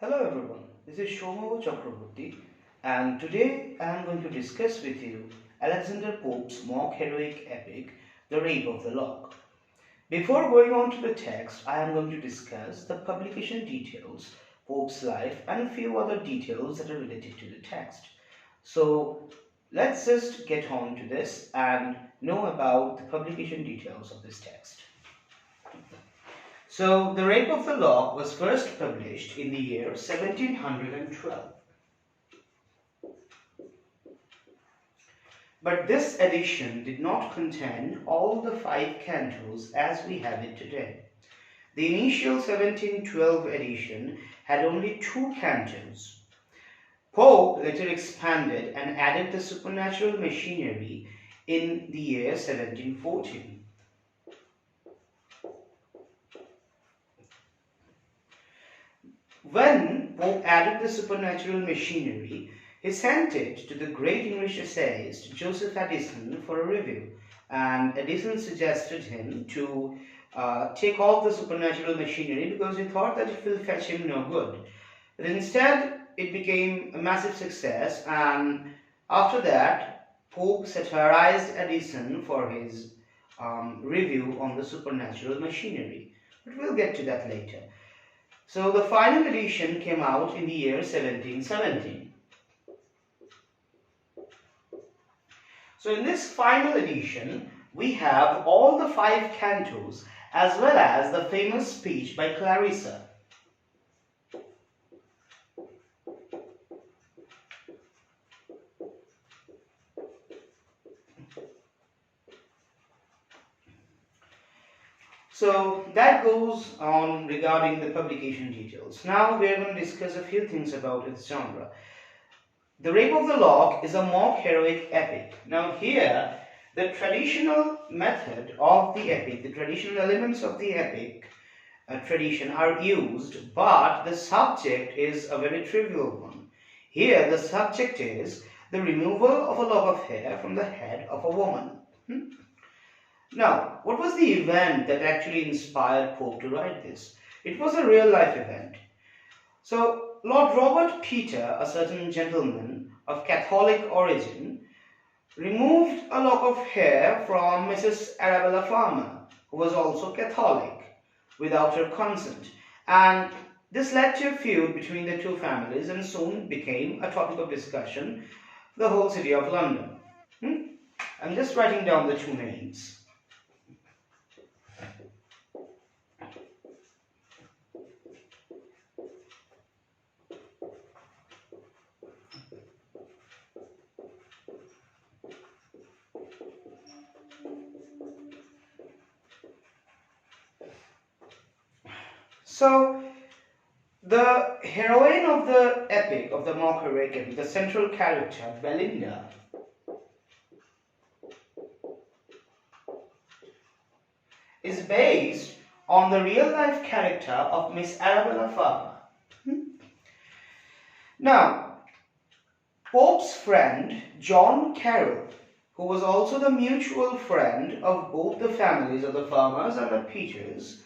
Hello everyone, this is Shomo Chakraborty and today I am going to discuss with you Alexander Pope's mock heroic epic, The Rape of the Lock. Before going on to the text, I am going to discuss the publication details, Pope's life and a few other details that are related to the text. So let's just get on to this and know about the publication details of this text. So, The Rape of the Lock was first published in the year 1712. But this edition did not contain all the 5 cantos as we have it today. The initial 1712 edition had only 2 cantos. Pope later expanded and added the supernatural machinery in the year 1714. When Pope added the supernatural machinery, he sent it to the great English essayist Joseph Addison for a review, and Addison suggested him to take off the supernatural machinery because he thought that it will fetch him no good. But instead, it became a massive success, and after that, Pope satirized Addison for his review on the supernatural machinery. But we'll get to that later. So the final edition came out in the year 1717. So in this final edition, we have all the 5 cantos as well as the famous speech by Clarissa. So that goes on regarding the publication details. Now we are going to discuss a few things about its genre. The Rape of the Lock is a mock heroic epic. Now here, the traditional method of the epic, the traditional elements of the epic tradition are used, but the subject is a very trivial one. Here the subject is the removal of a lock of hair from the head of a woman. Now, what was the event that actually inspired Pope to write this? It was a real life event. So, Lord Robert Peter, a certain gentleman of Catholic origin, removed a lock of hair from Mrs. Arabella Farmer, who was also Catholic, without her consent. And this led to a feud between the two families and soon became a topic of discussion for the whole city of London. I'm just writing down the two names. So, the heroine of the epic, of the mock heroic epic, the central character, Belinda, is based on the real life character of Miss Arabella Farmer. Now, Pope's friend, John Caryll, who was also the mutual friend of both the families of the Farmers and the Peters,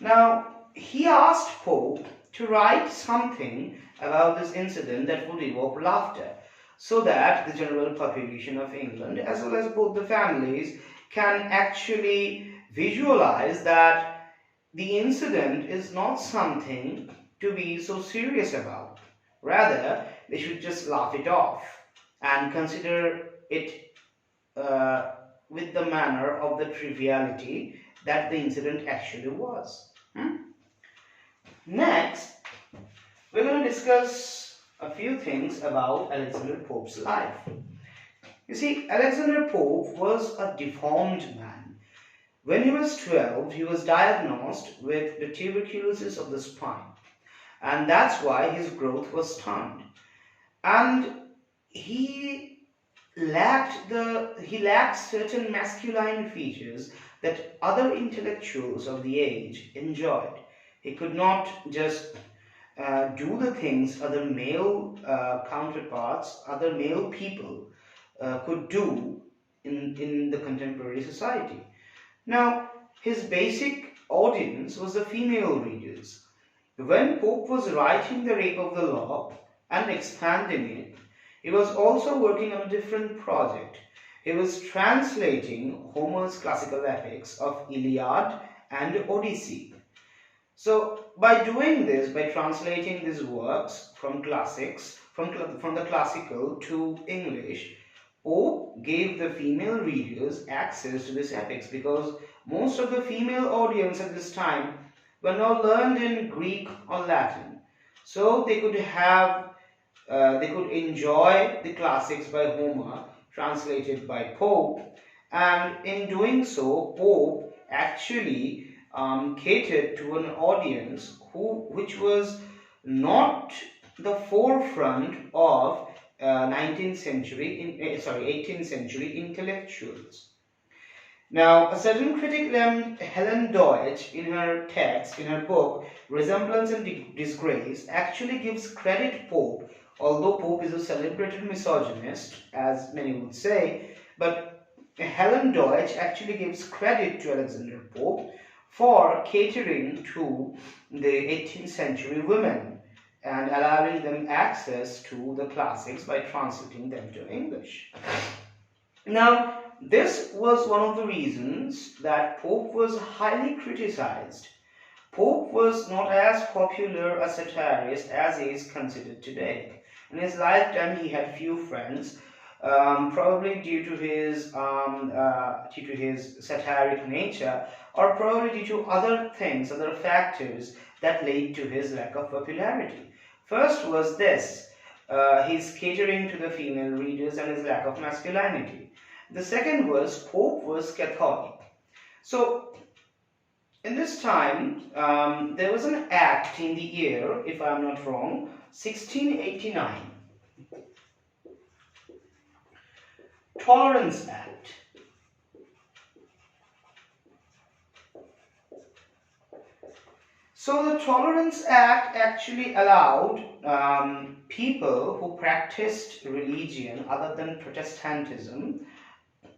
now, he asked Pope to write something about this incident that would evoke laughter, so that the general population of England, as well as both the families, can actually visualize that the incident is not something to be so serious about. Rather, they should just laugh it off and consider it with the manner of the triviality that the incident actually was. Next, we're going to discuss a few things about Alexander Pope's life. You see, Alexander Pope was a deformed man. When he was 12, he was diagnosed with the tuberculosis of the spine, and that's why his growth was stunted. And he lacked certain masculine features that other intellectuals of the age enjoyed. He could not just do the things other male counterparts, other male people could do in the contemporary society. Now, his basic audience was the female readers. when Pope was writing the Rape of the Lock and expanding it, he was also working on a different project. He was translating Homer's classical epics of Iliad and Odyssey. So by doing this, by translating these works from the classical to English, Pope gave the female readers access to these epics, because most of the female audience at this time were not learned in Greek or Latin. So they could enjoy the classics by Homer translated by Pope, and in doing so, Pope actually catered to an audience which was not the forefront of 18th century intellectuals. Now, a certain critic named Helen Deutsch, in her book Resemblance and Disgrace, actually gives credit Pope, although Pope is a celebrated misogynist, as many would say, but Helen Deutsch actually gives credit to Alexander Pope for catering to the 18th century women and allowing them access to the classics by translating them to English. Now, this was one of the reasons that Pope was highly criticized. Pope was not as popular a satirist as he is considered today. In his lifetime, he had few friends, probably due to his satiric nature, or probably due to other things, other factors that led to his lack of popularity. First was this, his catering to the female readers and his lack of masculinity. The second was Pope was Catholic. So in this time, there was an act in the year, if I am not wrong, 1689. Tolerance Act. So the Tolerance Act actually allowed people who practiced religion other than Protestantism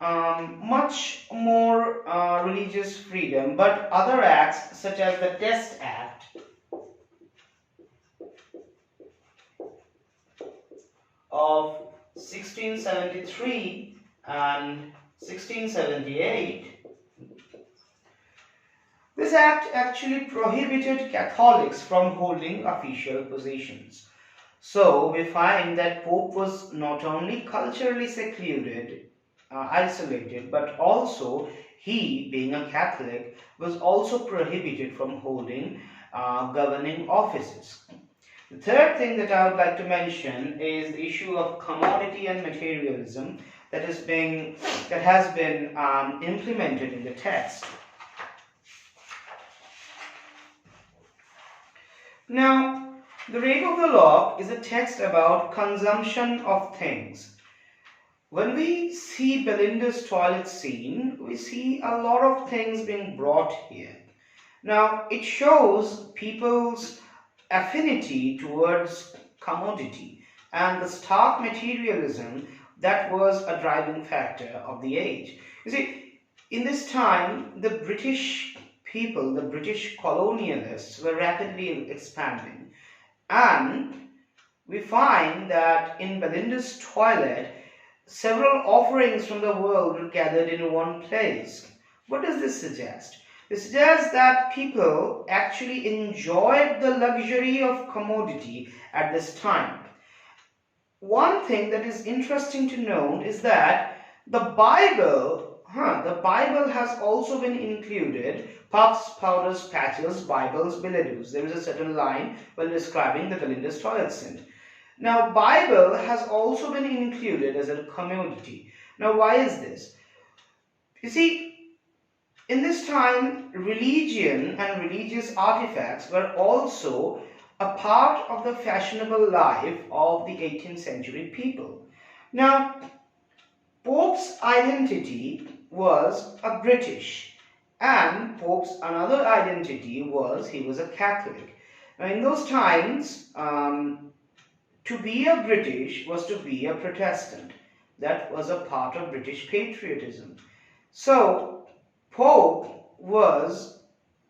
much more religious freedom, but other acts such as the Test Act of 1673 and 1678, this act actually prohibited Catholics from holding official positions. So we find that Pope was not only culturally secluded, isolated, but also he, being a Catholic, was also prohibited from holding governing offices. The third thing that I would like to mention is the issue of commodity and materialism that has been implemented in the text. Now, the Rape of the Lock is a text about consumption of things. When we see Belinda's toilet scene, we see a lot of things being brought here. Now, it shows people's affinity towards commodity and the stark materialism that was a driving factor of the age. You see, in this time, the British people, the British colonialists, were rapidly expanding, and we find that in Belinda's toilet, several offerings from the world were gathered in one place. What does this suggest? It suggests that people actually enjoyed the luxury of commodity at this time. One thing that is interesting to note is that the Bible has also been included: puffs, powders, patches, Bibles, billets. There is a certain line when describing the Belinda's toilet scene. Now, Bible has also been included as a commodity. Now, why is this? You see, in this time, religion and religious artifacts were also a part of the fashionable life of the 18th century people. Now, Pope's identity was a British, and Pope's another identity was he was a Catholic. Now, in those times, to be a British was to be a Protestant. That was a part of British patriotism. So, Pope was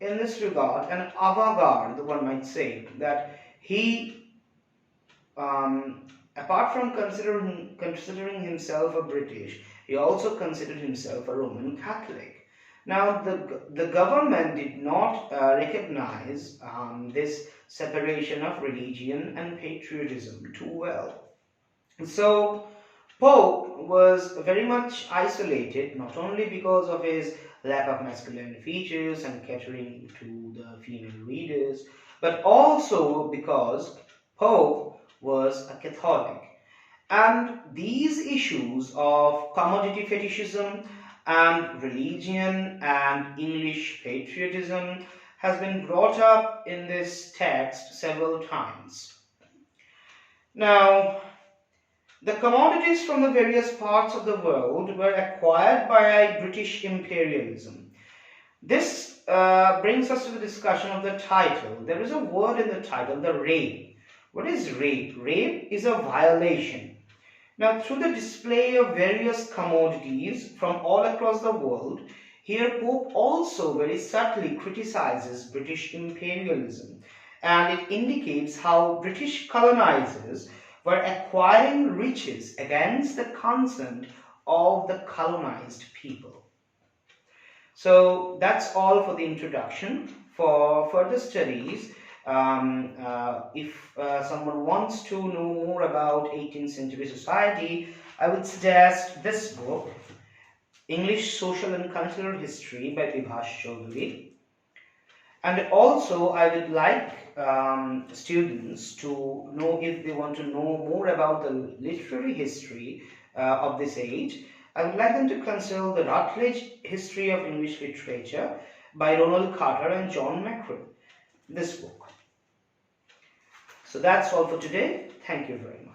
in this regard an avant-garde, one might say, that he, apart from considering himself a British, he also considered himself a Roman Catholic. Now, the government did not recognize this separation of religion and patriotism too well. So, Pope was very much isolated, not only because of his lack of masculine features and catering to the female readers, but also because Pope was a Catholic. And these issues of commodity fetishism and religion and English patriotism has been brought up in this text several times. Now, the commodities from the various parts of the world were acquired by British imperialism. This brings us to the discussion of the title. There is a word in the title, the rape. What is rape? Rape is a violation. Now, through the display of various commodities from all across the world, here Pope also very subtly criticizes British imperialism, and it indicates how British colonizers were acquiring riches against the consent of the colonized people. So that's all for the introduction. For further studies, if someone wants to know more about 18th century society, I would suggest this book, English Social and Cultural History by Bibhash Chaudhary. And also I would like students to know, if they want to know more about the literary history of this age, I would like them to consult the Routledge History of English Literature by Ronald Carter and John Mackerel, this book. So that's all for today. Thank you very much.